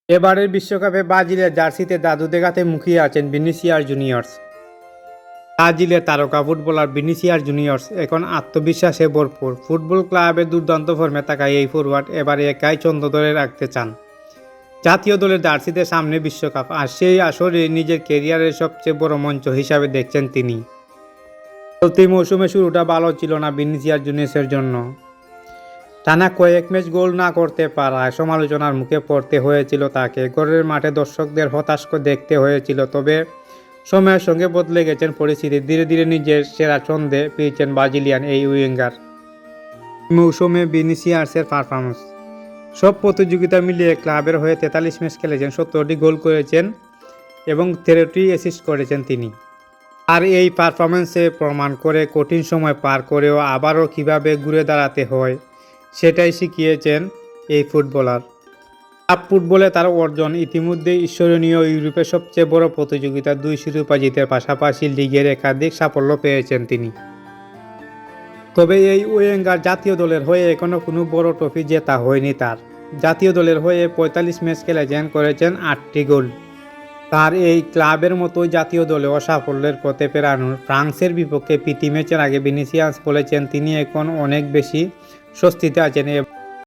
এবারের বিশ্বকাপে ব্রাজিলের জার্সিতে জাদু দেখাতে মুখিয়ে আছেন ভিনিসিয়াস জুনিয়র্স। ব্রাজিলের তারকা ফুটবলার ভিনিসিয়াস জুনিয়র্স এখন আত্মবিশ্বাসে ভরপুর। ফুটবল ক্লাবের দুর্দান্ত ফর্মে থাকা এই ফরোয়ার্ড এবার একাই ছন্দ ধরে রাখতে চান। জাতীয় দলের জার্সিতে সামনে বিশ্বকাপ, আর সেই আসরে নিজের ক্যারিয়ারের সবচেয়ে বড় মঞ্চ হিসাবে দেখছেন তিনি। চলতি মৌসুমে শুরুটা ভালো ছিল না ভিনিসিয়াস জুনিয়র্সের জন্য। টানা কয়েক ম্যাচ গোল না করতে পারায় সমালোচনার মুখে পড়তে হয়েছিল তাকে। ঘরের মাঠে দর্শকদের হতাশ দেখতে হয়েছিল। তবে সময়ের সঙ্গে বদলে গেছেন পরিস্থিতি। ধীরে ধীরে নিজের সেরা ছন্দে ফিরছেন ব্রাজিলিয়ান এই উইঙ্গার। মৌসুমে ভিনিসিয়াসের পারফরমেন্স, সব প্রতিযোগিতা মিলিয়ে ক্লাবের হয়ে 43 ম্যাচ খেলেছেন, 17টি গোল করেছেন এবং 13টি অ্যাসিস্ট করেছেন তিনি। আর এই পারফরমেন্সে প্রমাণ করে কঠিন সময় পার করেও আবারও কিভাবে ঘুরে দাঁড়াতে হয় সেটাই শিখিয়েছেন এই ফুটবলার। ক্লাব ফুটবলে তার অর্জন ইতিমধ্যে ঈশ্বরনীয়। ইউরোপের সবচেয়ে বড় প্রতিযোগিতা 2 শিরোপা জিতের পাশাপাশি লিগের একাধিক সাফল্য পেয়েছেন তিনি। তবে এই ওয়েঙ্গার জাতীয় দলের হয়ে এখনও কোনো বড় ট্রফি জেতা হয়নি তার। জাতীয় দলের হয়ে 45 ম্যাচ খেলেছেন, করেছেন 8টি গোল। তার এই ক্লাবের মতোই জাতীয় দলে অসাফল্যের পথে ফেরানোর ফ্রান্সের বিপক্ষে প্রীতি ম্যাচের আগে ভিনিসিয়াস বলেছেন তিনি এখন অনেক বেশি স্বস্তিতে আছেন।